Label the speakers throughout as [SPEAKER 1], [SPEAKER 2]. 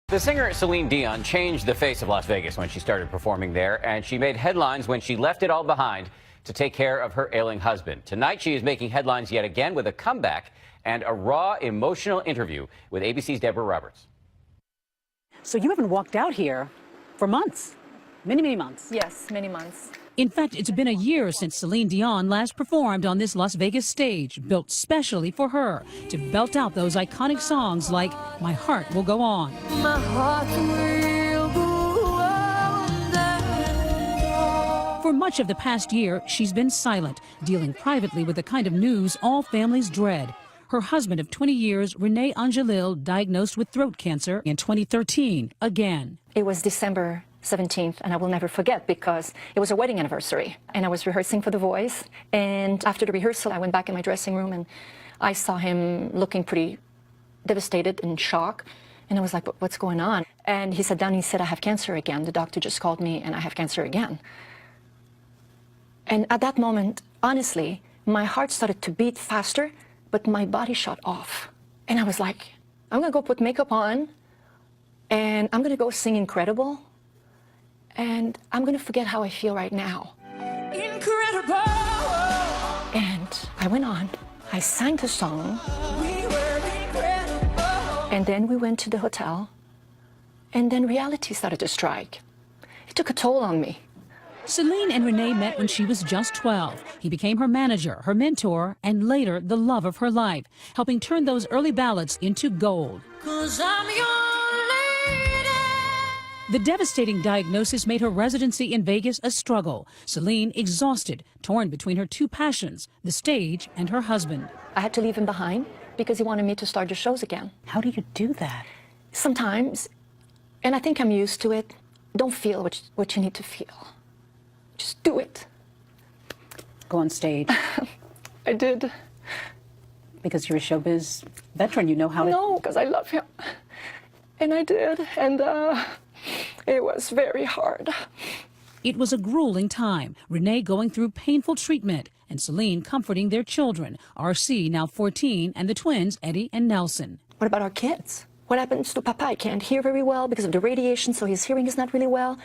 [SPEAKER 1] The singer Celine Dion changed the face of Las Vegas when she started performing there, and she made headlines when she left it all behind to take care of her ailing husband. Tonight, she is making headlines yet again with a comeback and a raw, emotional interview with ABC's Deborah Roberts.
[SPEAKER 2] So you haven't walked out here for months, many months.
[SPEAKER 3] Yes, many months.
[SPEAKER 4] In fact, it's been a year since Celine Dion last performed on this Las Vegas stage, built specially for her, to belt out those iconic songs like My Heart Will Go On.
[SPEAKER 3] My heart will go on.
[SPEAKER 4] For much of the past year, she's been silent, dealing privately with the kind of news all families dread. Her husband of 20 years, Rene Angelil, diagnosed with throat cancer in 2013, again.
[SPEAKER 3] It was December 17th, and I will never forget because it was a wedding anniversary, and I was rehearsing for The Voice, and after the rehearsal, I went back in my dressing room, and I saw him looking pretty devastated and shocked, and I was like, what's going on? And he sat down and he said, I have cancer again. The doctor just called me, and I have cancer again. And at that moment, honestly, my heart started to beat faster, but my body shut off. And I was like, I'm gonna go put makeup on, and I'm gonna go sing Incredible, and I'm gonna forget how I feel right now.
[SPEAKER 4] Incredible!
[SPEAKER 3] And I went on, I sang the song, and then we went to the hotel, and then reality started to strike. It took a toll on me.
[SPEAKER 4] Celine and Rene met when she was just 12. He became her manager, her mentor, and later the love of her life, helping turn those early ballads into gold.
[SPEAKER 3] 'Cause I'm your lady.
[SPEAKER 4] The devastating diagnosis made her residency in Vegas a struggle. Celine exhausted, torn between her two passions, the stage and her husband.
[SPEAKER 3] I had to leave him behind because he wanted me to start the shows again.
[SPEAKER 2] How do you do that?
[SPEAKER 3] Sometimes, and I think I'm used to it, don't feel what you need to feel. Just do it.
[SPEAKER 2] Go on stage.
[SPEAKER 3] I did.
[SPEAKER 2] Because you're a showbiz veteran, you know how to...
[SPEAKER 3] No, because I love him. And I did, and it was very hard.
[SPEAKER 4] It was a grueling time, Rene going through painful treatment, and Celine comforting their children, RC, now 14, and the twins, Eddie and Nelson.
[SPEAKER 3] What about our kids? What happens to Papa? He can't hear very well because of the radiation, so his hearing is not really well.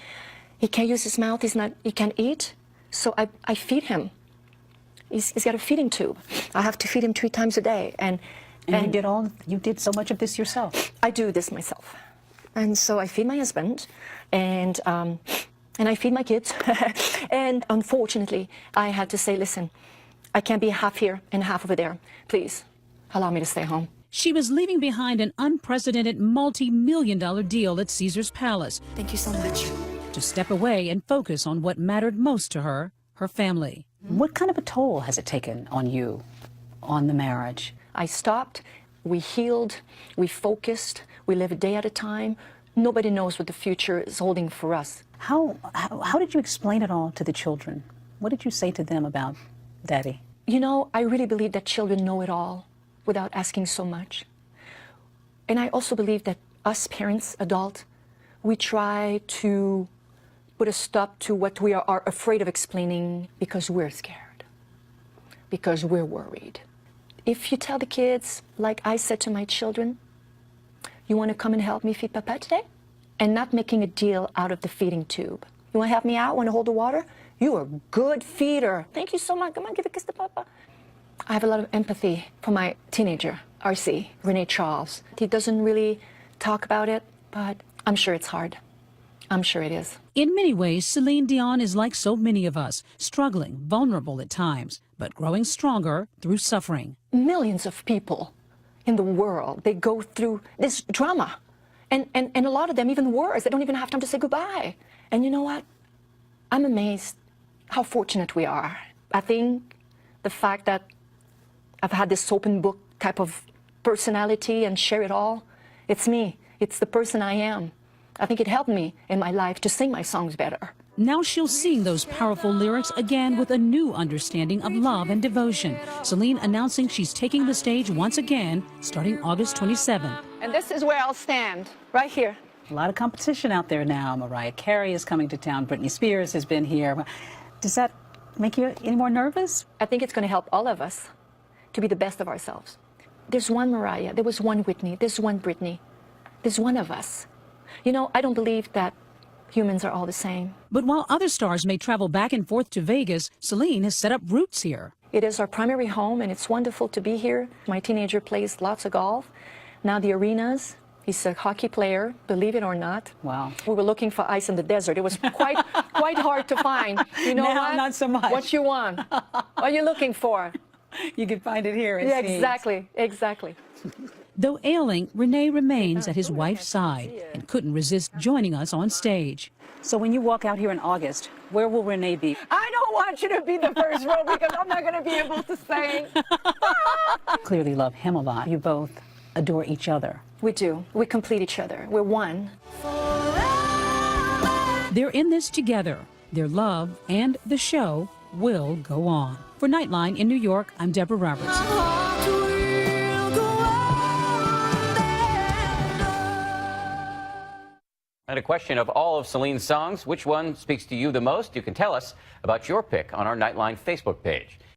[SPEAKER 3] He can't use his mouth, he can't eat, so I feed him. He's got a feeding tube. I have to feed him 3 times a day. And
[SPEAKER 2] you did so much of this yourself.
[SPEAKER 3] I do this myself. And so I feed my husband, and I feed my kids. And unfortunately, I had to say, listen, I can't be half here and half over there. Please, allow me to stay home.
[SPEAKER 4] She was leaving behind an unprecedented multi-million-dollar deal at Caesar's Palace.
[SPEAKER 3] Thank you so much.
[SPEAKER 4] To step away and focus on what mattered most to her, her family.
[SPEAKER 2] What kind of a toll has it taken on you, on the marriage?
[SPEAKER 3] I stopped, we healed, we focused, we live a day at a time. Nobody knows what the future is holding for us.
[SPEAKER 2] How did you explain it all to the children? What did you say to them about Daddy?
[SPEAKER 3] You know, I really believe that children know it all without asking so much. And I also believe that us parents, adults, we try to put a stop to what we are afraid of explaining because we're scared, because we're worried. If you tell the kids, like I said to my children, you want to come and help me feed Papa today? And not making a deal out of the feeding tube. You want to help me out? Want to hold the water? You're a good feeder. Thank you so much. Come on, give a kiss to Papa. I have a lot of empathy for my teenager, RC, Rene Charles. He doesn't really talk about it, but I'm sure it's hard. I'm sure it is.
[SPEAKER 4] In many ways, Celine Dion is like so many of us, struggling, vulnerable at times, but growing stronger through suffering.
[SPEAKER 3] Millions of people in the world, they go through this drama. And a lot of them, even worse, they don't even have time to say goodbye. And you know what? I'm amazed how fortunate we are. I think the fact that I've had this open book type of personality and share it all, it's me. It's the person I am. I think it helped me in my life to sing my songs better.
[SPEAKER 4] Now she'll sing those powerful lyrics again with a new understanding of love and devotion. Celine announcing she's taking the stage once again, starting August 27th.
[SPEAKER 3] And this is where I'll stand, right here.
[SPEAKER 2] A lot of competition out there now. Mariah Carey is coming to town. Britney Spears has been here. Does that make you any more nervous?
[SPEAKER 3] I think it's going to help all of us to be the best of ourselves. There's one Mariah, there was one Whitney, there's one Britney, there's one of us. You know, I don't believe that humans are all the same.
[SPEAKER 4] But while other stars may travel back and forth to Vegas, Celine has set up roots here.
[SPEAKER 3] It is our primary home, and it's wonderful to be here. My teenager plays lots of golf. Now the arenas. He's a hockey player, believe it or not.
[SPEAKER 2] Wow.
[SPEAKER 3] We were looking for ice in the desert. It was quite hard to find. You know
[SPEAKER 2] Now,
[SPEAKER 3] what?
[SPEAKER 2] not so much.
[SPEAKER 3] What you want? What are you looking for?
[SPEAKER 2] You can find it here. It
[SPEAKER 3] Yeah,
[SPEAKER 2] seems.
[SPEAKER 3] exactly.
[SPEAKER 4] Though ailing, Rene remains at his wife's side and couldn't resist joining us on stage.
[SPEAKER 2] So when you walk out here in August, where will Rene be?
[SPEAKER 3] I don't want you to be the first row because I'm not going to be able to sing.
[SPEAKER 2] Clearly love him a lot. You both adore each other.
[SPEAKER 3] We do. We complete each other. We're one.
[SPEAKER 4] They're in this together. Their love and the show will go on. For Nightline in New York, I'm Deborah Roberts.
[SPEAKER 1] And a question of all of Celine's songs, which one speaks to you the most? You can tell us about your pick on our Nightline Facebook page.